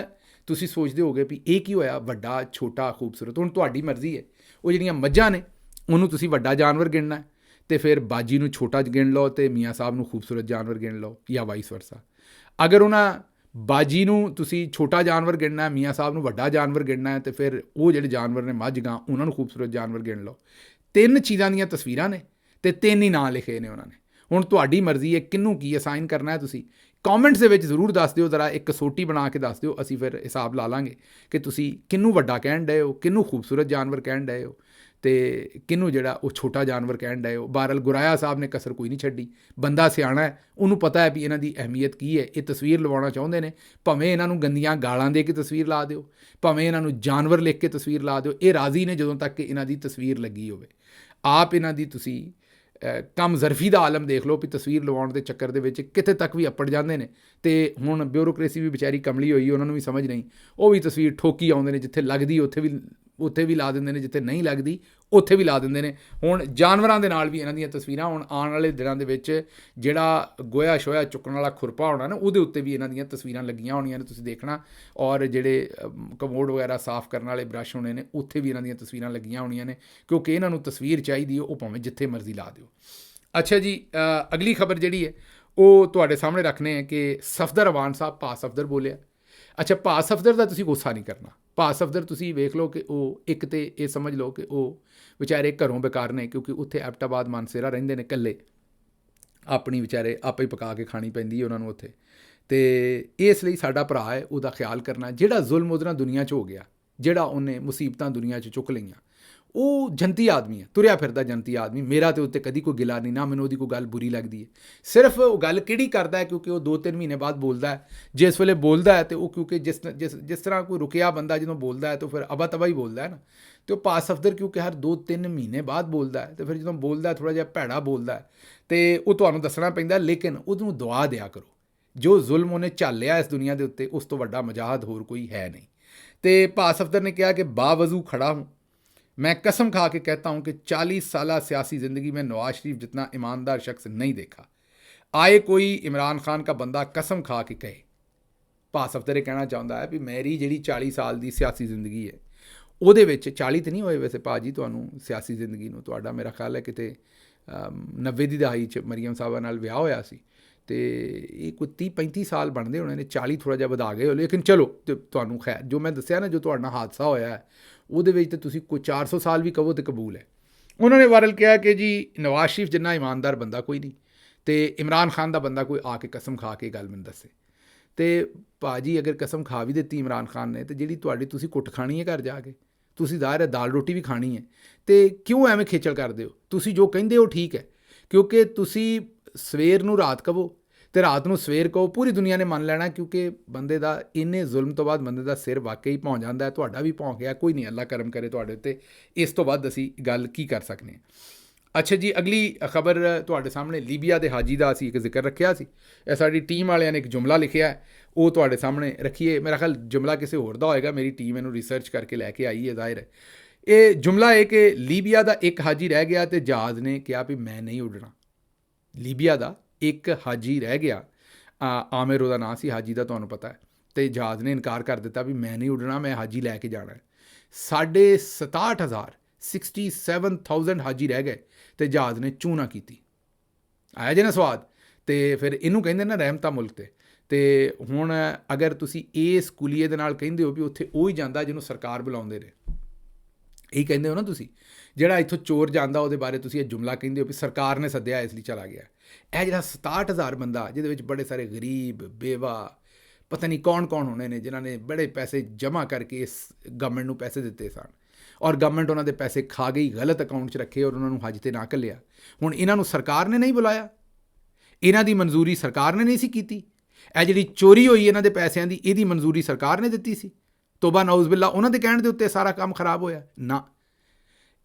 ਤੁਸੀਂ ਸੋਚਦੇ ਹੋਗੇ ਵੀ ਇਹ ਕੀ ਹੋਇਆ, ਵੱਡਾ, ਛੋਟਾ, ਖੂਬਸੂਰਤ। ਹੁਣ ਤੁਹਾਡੀ ਮਰਜ਼ੀ ਹੈ, ਉਹ ਜਿਹੜੀਆਂ ਮੱਝਾਂ ਨੇ ਉਹਨੂੰ ਤੁਸੀਂ ਵੱਡਾ ਜਾਨਵਰ ਗਿਣਨਾ ਅਤੇ ਫਿਰ ਬਾਜੀ ਨੂੰ ਛੋਟਾ ਗਿਣ ਲਓ ਅਤੇ ਮੀਆਂ ਸਾਹਿਬ ਨੂੰ ਖੂਬਸੂਰਤ ਜਾਨਵਰ ਗਿਣ ਲਓ, ਜਾਂ ਵਾਈਸ ਵਰਸਾ। ਅਗਰ ਉਹਨਾਂ ਬਾਜੀ ਨੂੰ ਤੁਸੀਂ ਛੋਟਾ ਜਾਨਵਰ ਗਿਣਨਾ, ਮੀਆਂ ਸਾਹਿਬ ਨੂੰ ਵੱਡਾ ਜਾਨਵਰ ਗਿਣਨਾ ਹੈ, ਅਤੇ ਫਿਰ ਉਹ ਜਿਹੜੇ ਜਾਨਵਰ ਨੇ ਮੱਝ ਗਾਂ ਉਹਨਾਂ ਨੂੰ ਖੂਬਸੂਰਤ ਜਾਨਵਰ ਗਿਣ ਲਓ। 3 ਚੀਜ਼ਾਂ ਦੀਆਂ ਤਸਵੀਰਾਂ ਨੇ ਅਤੇ 3 ਹੀ ਨਾਂ ਲਿਖੇ ਨੇ ਉਹਨਾਂ ਨੇ। ਹੁਣ ਤੁਹਾਡੀ ਮਰਜ਼ੀ ਹੈ ਕਿਹਨੂੰ ਕੀ ਅਸਾਈਨ ਕਰਨਾ ਹੈ ਤੁਸੀਂ, ਕਮੈਂਟਸ ਦੇ ਵਿੱਚ ਜ਼ਰੂਰ ਦੱਸ ਦਿਓ, ਜ਼ਰਾ ਇੱਕ ਕਸੌਟੀ ਬਣਾ ਕੇ ਦੱਸ ਦਿਓ, ਅਸੀਂ ਫਿਰ ਹਿਸਾਬ ਲਾ ਲਾਂਗੇ ਕਿ ਤੁਸੀਂ ਕਿਹਨੂੰ ਵੱਡਾ ਕਹਿਣ ਡਏ ਹੋ, ਕਿਹਨੂੰ ਖੂਬਸੂਰਤ ਜਾਨਵਰ ਕਹਿਣ ਡਏ ਹੋ ਤੇ ਕਿਹਨੂੰ ਜਿਹੜਾ ਉਹ ਛੋਟਾ ਜਾਨਵਰ ਕਹਿਣ ਡਏ ਹੋ। ਬਹਰਹਾਲ ਗੁਰਾਇਆ ਸਾਹਿਬ ਨੇ ਕਸਰ ਕੋਈ ਨਹੀਂ ਛੱਡੀ, ਬੰਦਾ ਸਿਆਣਾ ਹੈ, ਉਹਨੂੰ ਪਤਾ ਹੈ ਵੀ ਇਹਨਾਂ ਦੀ ਅਹਿਮੀਅਤ ਕੀ ਹੈ। ਇਹ ਤਸਵੀਰ ਲਵਾਉਣਾ ਚਾਹੁੰਦੇ ਨੇ, ਭਾਵੇਂ ਇਹਨਾਂ ਨੂੰ ਗੰਦੀਆਂ ਗਾਲਾਂ ਦੇ ਕੇ ਤਸਵੀਰ ਲਾ ਦਿਓ, ਭਾਵੇਂ ਇਹਨਾਂ ਨੂੰ ਜਾਨਵਰ ਲਿਖ ਕੇ ਤਸਵੀਰ ਲਾ ਦਿਓ, ਇਹ ਰਾਜ਼ੀ ਨੇ ਜਦੋਂ ਤੱਕ ਕਿ ਇਹਨਾਂ ਦੀ ਤਸਵੀਰ ਲੱਗੀ ਹੋਵੇ। ਆਪ ਇਹਨਾਂ ਦੀ ਤੁਸੀਂ ਕੰਮ ਜ਼ਰਫੀ ਦਾ ਆਲਮ ਦੇਖ ਲਓ ਵੀ ਤਸਵੀਰ ਲਵਾਉਣ ਦੇ ਚੱਕਰ ਦੇ ਵਿੱਚ ਕਿਤੇ ਤੱਕ ਵੀ ਅੱਪੜ ਜਾਂਦੇ ਨੇ। ਤੇ ਹੁਣ ਬਿਊਰੋਕ੍ਰੇਸੀ ਵੀ ਵਿਚਾਰੀ ਕਮਲੀ ਹੋਈ, ਉਹਨਾਂ ਨੂੰ ਵੀ ਸਮਝ ਨਹੀਂ, ਉਹ ਵੀ ਤਸਵੀਰ ਠੋਕੀ ਆਉਂਦੇ ਨੇ, ਜਿੱਥੇ ਲੱਗਦੀ ਉੱਥੇ ਵੀ ਲਾ ਦਿੰਦੇ ਨੇ, ਜਿੱਥੇ ਨਹੀਂ ਲੱਗਦੀ ਉੱਥੇ ਵੀ ਲਾ ਦਿੰਦੇ ਨੇ। ਹੁਣ ਜਾਨਵਰਾਂ ਦੇ ਨਾਲ ਵੀ ਇਹਨਾਂ ਦੀਆਂ ਤਸਵੀਰਾਂ, ਹੁਣ ਆਉਣ ਵਾਲੇ ਦਿਨਾਂ ਦੇ ਵਿੱਚ ਜਿਹੜਾ ਗੋਇਆ ਸ਼ੋਇਆ ਚੁੱਕਣ ਵਾਲਾ ਖੁਰਪਾ ਹੋਣਾ ਨਾ, ਉਹਦੇ ਉੱਤੇ ਵੀ ਇਹਨਾਂ ਦੀਆਂ ਤਸਵੀਰਾਂ ਲੱਗੀਆਂ ਹੋਣੀਆਂ ਨੇ, ਤੁਸੀਂ ਦੇਖਣਾ। ਔਰ ਜਿਹੜੇ ਕਮੋਡ ਵਗੈਰਾ ਸਾਫ਼ ਕਰਨ ਵਾਲੇ ਬ੍ਰਸ਼ ਹੋਣੇ ਨੇ, ਉੱਥੇ ਵੀ ਇਹਨਾਂ ਦੀਆਂ ਤਸਵੀਰਾਂ ਲੱਗੀਆਂ ਹੋਣੀਆਂ ਨੇ, ਕਿਉਂਕਿ ਇਹਨਾਂ ਨੂੰ ਤਸਵੀਰ ਚਾਹੀਦੀ ਹੈ, ਉਹ ਭਾਵੇਂ ਜਿੱਥੇ ਮਰਜ਼ੀ ਲਾ ਦਿਓ। ਅੱਛਾ ਜੀ, ਅਗਲੀ ਖਬਰ ਜਿਹੜੀ ਹੈ ਉਹ ਤੁਹਾਡੇ ਸਾਹਮਣੇ ਰੱਖਣੇ ਹੈ ਕਿ ਸਫਦਰ ਅਵਾਨ ਸਾਹਿਬ ਭਾ ਸਫਦਰ ਬੋਲਿਆ। ਅੱਛਾ, ਭਾ ਸਫਦਰ ਦਾ ਤੁਸੀਂ ਗੁੱਸਾ ਨਹੀਂ ਕਰਨਾ। ਭਾ ਸਫਦਰ ਤੁਸੀਂ ਵੇਖ ਲਓ ਕਿ ਉਹ ਇੱਕ ਤੇ ਇਹ ਸਮਝ ਲਓ ਕਿ ਉਹ ਵਿਚਾਰੇ ਘਰੋਂ ਬੇਕਾਰ ਨੇ, ਕਿਉਂਕਿ ਉੱਥੇ ਐਬਟਾਬਾਦ ਮਾਨਸੇਰਾ ਰਹਿੰਦੇ ਨੇ ਇਕੱਲੇ, ਆਪਣੀ ਵਿਚਾਰੇ ਆਪੇ ਹੀ ਪਕਾ ਕੇ ਖਾਣੀ ਪੈਂਦੀ ਹੈ ਉਹਨਾਂ ਨੂੰ ਉੱਥੇ। ਅਤੇ ਇਸ ਲਈ ਸਾਡਾ ਭਰਾ ਹੈ, ਉਹਦਾ ਖਿਆਲ ਕਰਨਾ। ਜਿਹੜਾ ਜ਼ੁਲਮ ਉਹਦੇ ਨਾਲ ਦੁਨੀਆ 'ਚ ਹੋ ਗਿਆ, ਜਿਹੜਾ ਉਹਨੇ ਮੁਸੀਬਤਾਂ ਦੁਨੀਆ 'ਚ ਚੁੱਕ ਲਈਆਂ, ਉਹ ਜਨਤੀ ਆਦਮੀ ਹੈ, ਤੁਰਿਆ ਫਿਰਦਾ ਜਨਤੀ ਆਦਮੀ। ਮੇਰਾ ਤੇ ਉੱਤੇ ਕਦੀ ਕੋਈ ਗਿਲਾ ਨਹੀਂ, ਨਾ ਮੈਨੂੰ ਉਹਦੀ ਕੋਈ ਗੱਲ ਬੁਰੀ ਲੱਗਦੀ ਹੈ। ਸਿਰਫ ਉਹ ਗੱਲ ਕਿਹੜੀ ਕਰਦਾ ਹੈ ਕਿਉਂਕਿ ਉਹ 2-3 ਮਹੀਨੇ ਬਾਅਦ ਬੋਲਦਾ ਹੈ। ਜਿਸ ਵੇਲੇ ਬੋਲਦਾ ਹੈ ਤੇ ਉਹ ਕਿਉਂਕਿ ਜਿਸ ਤਰ੍ਹਾਂ ਕੋਈ ਰੁਕਿਆ ਬੰਦਾ ਜਦੋਂ ਬੋਲਦਾ ਹੈ ਤਾਂ ਫਿਰ ਅਬਾ ਤਬਾ ਹੀ ਬੋਲਦਾ ਹੈ ਨਾ। ਅਤੇ ਉਹ ਭਾ ਸਫਦਰ ਕਿਉਂਕਿ ਹਰ 2-3 ਮਹੀਨੇ ਬਾਅਦ ਬੋਲਦਾ ਹੈ, ਅਤੇ ਫਿਰ ਜਦੋਂ ਬੋਲਦਾ ਥੋੜ੍ਹਾ ਜਿਹਾ ਭੈੜਾ ਬੋਲਦਾ ਹੈ ਅਤੇ ਉਹ ਤੁਹਾਨੂੰ ਦੱਸਣਾ ਪੈਂਦਾ। ਲੇਕਿਨ ਉਹਨੂੰ ਦੁਆ ਦਿਆ ਕਰੋ, ਜੋ ਜ਼ੁਲਮ ਉਹਨੇ ਝੱਲਿਆ ਇਸ ਦੁਨੀਆ ਦੇ ਉੱਤੇ, ਉਸ ਤੋਂ ਵੱਡਾ ਮਜਾਹਦ ਹੋਰ ਕੋਈ ਹੈ ਨਹੀਂ। ਅਤੇ ਭਾ ਸਫਦਰ ਨੇ ਕਿਹਾ ਕਿ ਬਾਵਜ਼ੂ ਖੜਾ ਹੂੰ, मैं कसम खा के कहता हूं कि 40 साल सियासी ज़िंदगी में नवाज शरीफ जितना ईमानदार शख्स नहीं देखा। आए कोई इमरान खान का बंदा कसम खा के कहे। ਭਾ ਸਫਦਰ ਇਹ ਕਹਿਣਾ ਚਾਹੁੰਦਾ ਹੈ ਵੀ ਮੇਰੀ ਜਿਹੜੀ 40 ਸਾਲ ਦੀ ਸਿਆਸੀ ਜ਼ਿੰਦਗੀ ਹੈ, ਉਹਦੇ ਵਿੱਚ 40 ਤਾਂ ਨਹੀਂ ਹੋਏ ਵੈਸੇ ਭਾਅ ਜੀ ਤੁਹਾਨੂੰ ਸਿਆਸੀ ਜ਼ਿੰਦਗੀ ਨੂੰ, ਤੁਹਾਡਾ ਮੇਰਾ ਖਿਆਲ ਹੈ ਕਿਤੇ 90 ਦੀ ਦਹਾਈ 'ਚ ਮਰੀਮ ਸਾਹਿਬਾ ਨਾਲ ਵਿਆਹ ਹੋਇਆ ਸੀ, ਅਤੇ ਇਹ ਕੋਈ 30-35 ਸਾਲ ਬਣਦੇ ਹੋਣੇ ਨੇ, 40 ਥੋੜ੍ਹਾ ਜਿਹਾ ਵਧਾ ਗਏ ਹੋ। ਲੇਕਿਨ ਚਲੋ, ਤੇ ਤੁਹਾਨੂੰ ਖੈਰ ਜੋ ਮੈਂ ਦੱਸਿਆ ਨਾ, ਜੋ ਤੁਹਾਡੇ ਨਾਲ ਹਾਦਸਾ ਹੋਇਆ ਹੈ ਉਹਦੇ ਵਿੱਚ ਤਾਂ ਤੁਸੀਂ ਕੋਈ 400 ਸਾਲ ਵੀ ਕਹੋ ਤਾਂ ਕਬੂਲ ਹੈ। ਉਹਨਾਂ ਨੇ ਵਾਰਲ ਕਿਹਾ ਕਿ ਜੀ ਨਵਾਜ਼ ਸ਼ਰੀਫ ਜਿੰਨਾ ਇਮਾਨਦਾਰ ਬੰਦਾ ਕੋਈ ਨਹੀਂ, ਅਤੇ ਇਮਰਾਨ ਖਾਨ ਦਾ ਬੰਦਾ ਕੋਈ ਆ ਕੇ ਕਸਮ ਖਾ ਕੇ ਗੱਲ ਮੈਨੂੰ ਦੱਸੇ। ਅਤੇ ਭਾਅ ਜੀ ਅਗਰ ਕਸਮ ਖਾ ਵੀ ਦਿੱਤੀ ਇਮਰਾਨ ਖਾਨ ਨੇ, ਅਤੇ ਜਿਹੜੀ ਤੁਹਾਡੀ ਤੁਸੀਂ ਕੁੱਟ ਖਾਣੀ ਹੈ ਘਰ ਜਾ ਕੇ, ਤੁਸੀਂ ਜ਼ਾਹਿਰ ਹੈ ਦਾਲ ਰੋਟੀ ਵੀ ਖਾਣੀ ਹੈ, ਅਤੇ ਕਿਉਂ ਐਵੇਂ ਖੇਚਲ ਕਰਦੇ ਹੋ? ਤੁਸੀਂ ਜੋ ਕਹਿੰਦੇ ਹੋ ਠੀਕ ਹੈ, ਕਿਉਂਕਿ ਤੁਸੀਂ ਸਵੇਰ ਨੂੰ ਰਾਤ ਕਹੋ ਅਤੇ ਰਾਤ ਨੂੰ ਸਵੇਰ ਕਹੋ, ਪੂਰੀ ਦੁਨੀਆ ਨੇ ਮੰਨ ਲੈਣਾ, ਕਿਉਂਕਿ ਬੰਦੇ ਦਾ ਇੰਨੇ ਜ਼ੁਲਮ ਤੋਂ ਬਾਅਦ ਬੰਦੇ ਦਾ ਸਿਰ ਵਾਕਈ ਭੌਂ ਜਾਂਦਾ ਹੈ। ਤੁਹਾਡਾ ਵੀ ਭੌਂ ਗਿਆ, ਕੋਈ ਨਹੀਂ, ਅੱਲਾ ਕਰਮ ਕਰੇ ਤੁਹਾਡੇ ਉੱਤੇ। ਇਸ ਤੋਂ ਬਾਅਦ ਅਸੀਂ ਗੱਲ ਕੀ ਕਰ ਸਕਦੇ ਹਾਂ। ਅੱਛਾ ਜੀ, ਅਗਲੀ ਖਬਰ ਤੁਹਾਡੇ ਸਾਹਮਣੇ ਲੀਬੀਆ ਦੇ ਹਾਜੀ ਦਾ ਅਸੀਂ ਇੱਕ ਜ਼ਿਕਰ ਰੱਖਿਆ ਸੀ। ਇਹ ਸਾਡੀ ਟੀਮ ਵਾਲਿਆਂ ਨੇ ਇੱਕ ਜੁਮਲਾ ਲਿਖਿਆ, ਉਹ ਤੁਹਾਡੇ ਸਾਹਮਣੇ ਰੱਖੀਏ। ਮੇਰਾ ਖਿਆਲ ਜੁਮਲਾ ਕਿਸੇ ਹੋਰ ਦਾ ਹੋਏਗਾ, ਮੇਰੀ ਟੀਮ ਇਹਨੂੰ ਰਿਸਰਚ ਕਰਕੇ ਲੈ ਕੇ ਆਈ ਹੈ, ਜ਼ਾਹਿਰ ਹੈ। ਇਹ ਜੁਮਲਾ ਹੈ ਕਿ ਲੀਬੀਆ ਦਾ ਇੱਕ ਹਾਜੀ ਰਹਿ ਗਿਆ ਅਤੇ ਜਹਾਜ਼ ਨੇ ਕਿਹਾ ਵੀ ਮੈਂ ਨਹੀਂ ਉੱਡਣਾ। ਲੀਬੀਆ ਦਾ ਇੱਕ ਹਾਜੀ ਰਹਿ ਗਿਆ, ਆਮਿਰ ਉਹਦਾ ਨਾਂ ਸੀ ਹਾਜੀ ਦਾ, ਤੁਹਾਨੂੰ ਪਤਾ ਹੈ, ਅਤੇ ਜਹਾਜ਼ ਨੇ ਇਨਕਾਰ ਕਰ ਦਿੱਤਾ ਵੀ ਮੈਂ ਨਹੀਂ ਉੱਡਣਾ, ਮੈਂ ਹਾਜੀ ਲੈ ਕੇ ਜਾਣਾ ਹੈ। 67,000 ਹਾਜੀ ਰਹਿ ਗਏ ਅਤੇ ਜਹਾਜ਼ ਨੇ ਚੂੰ ਨਾ ਕੀਤੀ। ਆਇਆ ਜੇ ਨਾ ਸਵਾਦ। ਅਤੇ ਫਿਰ ਇਹਨੂੰ ਕਹਿੰਦੇ ਨਾ ਰਹਿਮਤਾਂ ਮੁਲਕ 'ਤੇ। ਅਤੇ ਹੁਣ ਅਗਰ ਤੁਸੀਂ ਇਸ ਕੁਲੀਏ ਦੇ ਨਾਲ ਕਹਿੰਦੇ ਹੋ ਵੀ ਉੱਥੇ ਉਹ ਹੀ ਜਾਂਦਾ ਜਿਹਨੂੰ ਸਰਕਾਰ ਬੁਲਾਉਂਦੇ ਨੇ, ਇਹੀ ਕਹਿੰਦੇ ਹੋ ਨਾ ਤੁਸੀਂ, ਜਿਹੜਾ ਇੱਥੋਂ ਚੋਰ ਜਾਂਦਾ ਉਹਦੇ ਬਾਰੇ ਤੁਸੀਂ ਇਹ ਜੁਮਲਾ ਕਹਿੰਦੇ ਹੋ ਵੀ ਸਰਕਾਰ ਨੇ ਸੱਦਿਆ ਇਸ ਲਈ ਚਲਾ ਗਿਆ। ਇਹ ਜਿਹੜਾ 67,000 ਬੰਦਾ, ਜਿਹਦੇ ਵਿੱਚ ਬੜੇ ਸਾਰੇ ਗਰੀਬ, ਬੇਵਾ, ਪਤਾ ਨਹੀਂ ਕੌਣ ਹੋਣੇ ਨੇ, ਜਿਨ੍ਹਾਂ ਨੇ ਬੜੇ ਪੈਸੇ ਜਮ੍ਹਾਂ ਕਰਕੇ ਇਸ ਗਵਰਨਮੈਂਟ ਨੂੰ ਪੈਸੇ ਦਿੱਤੇ ਸਨ, ਔਰ ਗਵਰਨਮੈਂਟ ਉਹਨਾਂ ਦੇ ਪੈਸੇ ਖਾ ਗਈ, ਗਲਤ ਅਕਾਊਂਟ 'ਚ ਰੱਖੇ, ਔਰ ਉਹਨਾਂ ਨੂੰ ਹੱਜ 'ਤੇ ਨਾ ਘੱਲਿਆ। ਹੁਣ ਇਹਨਾਂ ਨੂੰ ਸਰਕਾਰ ਨੇ ਨਹੀਂ ਬੁਲਾਇਆ, ਇਹਨਾਂ ਦੀ ਮਨਜ਼ੂਰੀ ਸਰਕਾਰ ਨੇ ਨਹੀਂ ਸੀ ਕੀਤੀ। ਇਹ ਜਿਹੜੀ ਚੋਰੀ ਹੋਈ ਇਹਨਾਂ ਦੇ ਪੈਸਿਆਂ ਦੀ, ਇਹਦੀ ਮਨਜ਼ੂਰੀ ਸਰਕਾਰ ਨੇ ਦਿੱਤੀ ਸੀ। ਤੋਬਾ ਨਾਊਜ਼ ਬਿੱਲਾ, ਉਹਨਾਂ ਦੇ ਕਹਿਣ ਦੇ ਉੱਤੇ ਸਾਰਾ ਕੰਮ ਖਰਾਬ ਹੋਇਆ ਨਾ।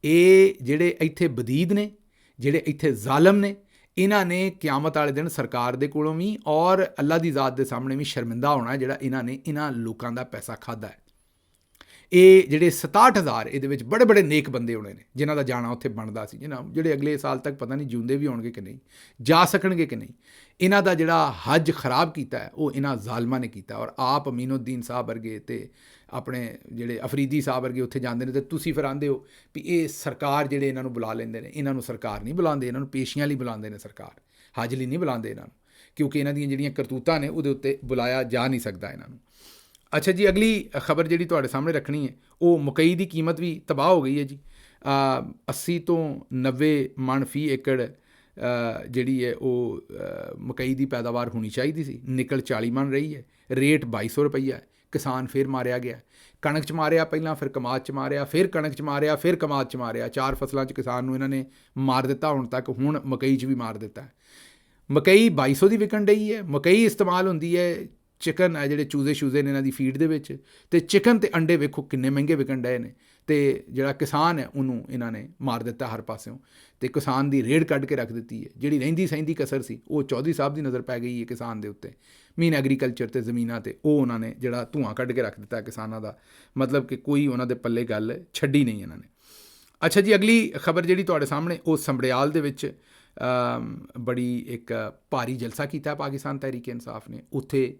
ਇਹ ਜਿਹੜੇ ਇੱਥੇ ਬਦੀਦ ਨੇ, ਜਿਹੜੇ ਇੱਥੇ ਜ਼ਾਲਮ ਨੇ, ਇਹਨਾਂ ਨੇ ਕਿਆਮਤ ਵਾਲੇ ਦਿਨ ਸਰਕਾਰ ਦੇ ਕੋਲੋਂ ਵੀ ਔਰ ਅੱਲਾ ਦੀ ਜ਼ਾਤ ਦੇ ਸਾਹਮਣੇ ਵੀ ਸ਼ਰਮਿੰਦਾ ਹੋਣਾ, ਜਿਹੜਾ ਇਹਨਾਂ ਨੇ ਇਹਨਾਂ ਲੋਕਾਂ ਦਾ ਪੈਸਾ ਖਾਧਾ ਹੈ। ਇਹ ਜਿਹੜੇ 67,000, ਇਹਦੇ ਵਿੱਚ ਬੜੇ ਬੜੇ ਨੇਕ ਬੰਦੇ ਹੋਣੇ ਨੇ, ਜਿਨ੍ਹਾਂ ਦਾ ਜਾਣਾ ਉੱਥੇ ਬਣਦਾ ਸੀ, ਜਿਹੜੇ ਅਗਲੇ ਸਾਲ ਤੱਕ ਪਤਾ ਨਹੀਂ ਜਿਉਂਦੇ ਵੀ ਹੋਣਗੇ ਕਿ ਨਹੀਂ, ਜਾ ਸਕਣਗੇ ਕਿ ਨਹੀਂ। ਇਹਨਾਂ ਦਾ ਜਿਹੜਾ ਹੱਜ ਖਰਾਬ ਕੀਤਾ ਹੈ ਉਹ ਇਹਨਾਂ ਜ਼ਾਲਮਾਂ ਨੇ ਕੀਤਾ। ਔਰ ਆਪ ਅਮੀਨੁੱਦੀਨ ਸਾਹਿਬ ਵਰਗੇ ਅਤੇ ਆਪਣੇ ਜਿਹੜੇ ਅਫਰੀਦੀ ਸਾਹਿਬ ਵਰਗੇ ਉੱਥੇ ਜਾਂਦੇ ਨੇ, ਅਤੇ ਤੁਸੀਂ ਫਿਰ ਆਉਂਦੇ ਹੋ ਵੀ ਇਹ ਸਰਕਾਰ ਜਿਹੜੇ ਇਹਨਾਂ ਨੂੰ ਬੁਲਾ ਲੈਂਦੇ ਨੇ। ਇਹਨਾਂ ਨੂੰ ਸਰਕਾਰ ਨਹੀਂ ਬੁਲਾਉਂਦੇ, ਇਹਨਾਂ ਨੂੰ ਪੇਸ਼ੀਆਂ ਲਈ ਬੁਲਾਉਂਦੇ ਨੇ ਸਰਕਾਰ, ਹੱਜ ਲਈ ਨਹੀਂ ਬੁਲਾਉਂਦੇ ਇਹਨਾਂ ਨੂੰ, ਕਿਉਂਕਿ ਇਹਨਾਂ ਦੀਆਂ ਜਿਹੜੀਆਂ ਕਰਤੂਤਾਂ ਨੇ ਉਹਦੇ ਉੱਤੇ ਬੁਲਾਇਆ ਜਾ ਨਹੀਂ ਸਕਦਾ ਇਹਨਾਂ ਨੂੰ। ਅੱਛਾ ਜੀ, ਅਗਲੀ ਖਬਰ ਜਿਹੜੀ ਤੁਹਾਡੇ ਸਾਹਮਣੇ ਰੱਖਣੀ ਹੈ, ਉਹ ਮਕਈ ਦੀ ਕੀਮਤ ਵੀ ਤਬਾਹ ਹੋ ਗਈ ਹੈ ਜੀ। 80 ਤੋਂ 90 ਮਣ ਫੀ ਏਕੜ ਜਿਹੜੀ ਹੈ ਉਹ ਮਕਈ ਦੀ ਪੈਦਾਵਾਰ ਹੋਣੀ ਚਾਹੀਦੀ ਸੀ। ਨਿਕਲ 40 ਮਣ ਰਹੀ ਹੈ, ਰੇਟ 2200 ਰੁਪਈਆ ਹੈ। ਕਿਸਾਨ ਫਿਰ ਮਾਰਿਆ ਗਿਆ, ਕਣਕ 'ਚ ਮਾਰਿਆ ਪਹਿਲਾਂ, ਫਿਰ ਕਮਾਦ 'ਚ ਮਾਰਿਆ, ਫਿਰ ਕਣਕ 'ਚ ਮਾਰਿਆ, ਫਿਰ ਕਮਾਦ 'ਚ ਮਾਰਿਆ। 4 ਫਸਲਾਂ 'ਚ ਕਿਸਾਨ ਨੂੰ ਇਹਨਾਂ ਨੇ ਮਾਰ ਦਿੱਤਾ ਹੁਣ ਤੱਕ। ਹੁਣ ਮਕਈ 'ਚ ਵੀ ਮਾਰ ਦਿੱਤਾ। ਮਕਈ 2200 ਦੀ ਵਿਕਣ ਡਈ ਹੈ। ਮਕਈ ਇਸਤੇਮਾਲ ਹੁੰਦੀ ਹੈ ਚਿਕਨ ਆ ਜਿਹੜੇ ਚੂਜ਼ੇ ਸ਼ੂਜ਼ੇ ਨੇ ਇਹਨਾਂ ਦੀ ਫੀਡ ਦੇ ਵਿੱਚ, ਅਤੇ ਚਿਕਨ ਅਤੇ ਅੰਡੇ ਵੇਖੋ ਕਿੰਨੇ ਮਹਿੰਗੇ ਵਿਕਣ ਡਏ ਨੇ। ਅਤੇ ਜਿਹੜਾ ਕਿਸਾਨ ਹੈ ਉਹਨੂੰ ਇਹਨਾਂ ਨੇ ਮਾਰ ਦਿੱਤਾ ਹਰ ਪਾਸਿਓਂ, ਅਤੇ ਕਿਸਾਨ ਦੀ ਰੇੜ ਕੱਢ ਕੇ ਰੱਖ ਦਿੱਤੀ ਹੈ। ਜਿਹੜੀ ਰਹਿੰਦੀ ਸਹਿੰਦੀ ਕਸਰ ਸੀ ਉਹ ਚੌਧਰੀ ਸਾਹਿਬ ਦੀ ਨਜ਼ਰ ਪੈ ਗਈ ਹੈ ਕਿਸਾਨ ਦੇ ਉੱਤੇ, ਮੀਨ ਐਗਰੀਕਲਚਰ ਅਤੇ ਜ਼ਮੀਨਾਂ 'ਤੇ। ਉਹ ਉਹਨਾਂ ਨੇ ਜਿਹੜਾ ਧੂੰਆਂ ਕੱਢ ਕੇ ਰੱਖ ਦਿੱਤਾ ਕਿਸਾਨਾਂ ਦਾ, ਮਤਲਬ ਕਿ ਕੋਈ ਉਹਨਾਂ ਦੇ ਪੱਲੇ ਗੱਲ ਛੱਡੀ ਨਹੀਂ ਇਹਨਾਂ ਨੇ। ਅੱਛਾ ਜੀ, ਅਗਲੀ ਖਬਰ ਜਿਹੜੀ ਤੁਹਾਡੇ ਸਾਹਮਣੇ, ਉਹ ਸੰਬੜਿਆਲ ਦੇ ਵਿੱਚ ਬੜੀ ਇੱਕ ਭਾਰੀ ਜਲਸਾ ਕੀਤਾ ਪਾਕਿਸਤਾਨ ਤਹਿਰੀਕ ਇਨਸਾਫ ਨੇ। ਉੱਥੇ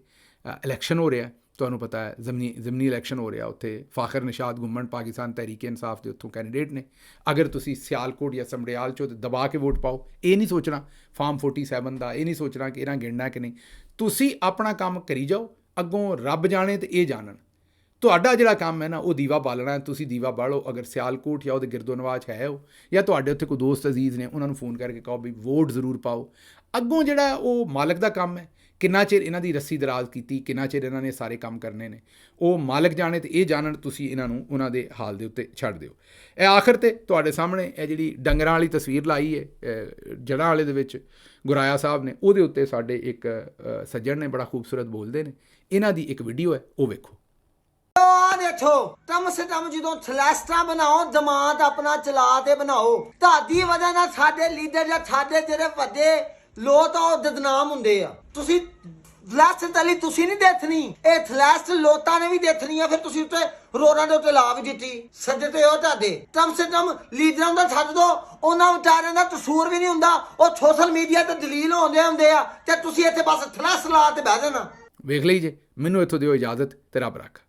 ਇਲੈਕਸ਼ਨ ਹੋ ਰਿਹਾ, ਤੁਹਾਨੂੰ ਪਤਾ ਹੈ, ਜ਼ਮਨੀ ਇਲੈਕਸ਼ਨ ਹੋ ਰਿਹਾ ਉੱਥੇ। ਫਾਖਰ ਨਿਸ਼ਾਦ ਗੁੰਮਣ ਪਾਕਿਸਤਾਨ ਤਹਿਰੀਕ ਇਨਸਾਫ ਦੇ ਉੱਥੋਂ ਕੈਂਡੀਡੇਟ ਨੇ। ਅਗਰ ਤੁਸੀਂ ਸਿਆਲਕੋਟ ਜਾਂ ਸੰਬੜਿਆਲ 'ਚੋਂ ਦਬਾ ਕੇ ਵੋਟ ਪਾਓ, ਇਹ ਨਹੀਂ ਸੋਚਣਾ ਫਾਰਮ 47 ਦਾ, ਇਹ ਨਹੀਂ ਸੋਚਣਾ ਕਿ ਇਹਨਾਂ ਗਿਣਨਾ ਕਿ ਨਹੀਂ। ਤੁਸੀਂ ਆਪਣਾ ਕੰਮ ਕਰੀ ਜਾਓ, ਅੱਗੋਂ ਰੱਬ ਜਾਣੇ ਤੇ ਇਹ ਜਾਣਨ। ਤੁਹਾਡਾ ਜਿਹੜਾ ਕੰਮ ਹੈ ਨਾ ਉਹ ਦੀਵਾ ਬਾਲਣਾ, ਤੁਸੀਂ ਦੀਵਾ ਬਾਲੋ। ਅਗਰ ਸਿਆਲਕੋਟ ਜਾਂ ਉਹਦੇ ਗਿਰਦੋ ਨਵਾਜ਼ ਹੈ ਉਹ, ਜਾਂ ਤੁਹਾਡੇ ਉੱਥੇ ਕੋਈ ਦੋਸਤ ਅਜ਼ੀਜ਼ ਨੇ, ਉਹਨਾਂ ਨੂੰ ਫੋਨ ਕਰਕੇ ਕਹੋ ਵੀ ਵੋਟ ਜ਼ਰੂਰ ਪਾਓ। ਅੱਗੋਂ ਜਿਹੜਾ ਉਹ ਮਾਲਕ ਦਾ ਕੰਮ ਹੈ, ਕਿੰਨਾ ਚਿਰ ਇਹਨਾਂ ਦੀ ਰੱਸੀ ਦਰਾਜ਼ ਕੀਤੀ, ਕਿੰਨਾ ਚਿਰ ਇਹਨਾਂ ਨੇ ਸਾਰੇ ਕੰਮ ਕਰਨੇ ਨੇ, ਉਹ ਮਾਲਕ ਜਾਣੇ ਤੇ ਇਹ ਜਾਣਨ। ਤੁਸੀਂ ਇਹਨਾਂ ਨੂੰ ਉਹਨਾਂ ਦੇ ਹਾਲ ਦੇ ਉੱਤੇ ਛੱਡ ਦਿਓ। ਇਹ ਆਖਰ 'ਤੇ ਤੁਹਾਡੇ ਸਾਹਮਣੇ ਇਹ ਜਿਹੜੀ ਡੰਗਰਾਂ ਵਾਲੀ ਤਸਵੀਰ ਲਾਈ ਹੈ ਜੜ੍ਹਾਂ ਵਾਲੇ ਦੇ ਵਿੱਚ ਗੁਰਾਇਆ ਸਾਹਿਬ ਨੇ, ਉਹਦੇ ਉੱਤੇ ਸਾਡੇ ਇੱਕ ਸੱਜਣ ਨੇ ਬੜਾ ਖੂਬਸੂਰਤ ਬੋਲਦੇ ਨੇ। ਇਹਨਾਂ ਦੀ ਇੱਕ ਵੀਡੀਓ ਹੈ, ਉਹ ਵੇਖੋ। ਦੇਖੋ ਕਮ ਸੇ ਕਮ ਜਦੋਂ ਥਲੈਸਟਾ ਬਣਾਓ, ਦਿਮਾਗ ਆਪਣਾ ਚਲਾ ਤੇ ਬਣਾਓ। ਤੁਹਾਡੀ ਵਜ੍ਹਾ ਨਾਲ ਸਾਡੇ ਲੀਡਰ ਜਾਂ ਸਾਡੇ ਜਿਹੜੇ ਵੱਡੇ ਲੋਕ ਆ ਉਹ ਬਦਨਾਮ ਹੁੰਦੇ ਆ। ਤੁਸੀਂ ਥਲੈਸਟ ਤਲੀ ਤੁਸੀਂ ਨਹੀਂ ਦੇਖਣੀ, ਇਹ ਥਲੈਸਟ ਲੋਕਾਂ ਨੇ ਵੀ ਦੇਖਣੀ ਆ। ਫਿਰ ਤੁਸੀਂ ਉੱਤੇ ਰੋਡਾਂ ਦੇ ਉੱਤੇ ਲਾ ਵੀ ਦਿੱਤੀ, ਸੱਜਦੇ ਹੋ ਤੁਹਾਡੇ। ਕਮ ਸੇ ਕਮ ਲੀਡਰਾਂ ਦਾ ਛੱਡ ਦੋ, ਉਹਨਾਂ ਵਿਚਾਰਿਆਂ ਦਾ ਕਸੂਰ ਵੀ ਨਹੀਂ ਹੁੰਦਾ। ਉਹ ਸੋਸ਼ਲ ਮੀਡੀਆ ਤੇ ਦਲੀਲ ਹੁੰਦੇ ਆ, ਤੇ ਤੁਸੀਂ ਇੱਥੇ ਬਸ ਥਲੈਸਟ ਲਾ ਤੇ ਬਹਿ ਜਾਣਾ। ਵੇਖ ਲਈ ਜੇ। ਮੈਨੂੰ ਇੱਥੋਂ ਦਿਓ ਇਜਾਜ਼ਤ ਤੇ ਰੱਬ ਰੱਖ।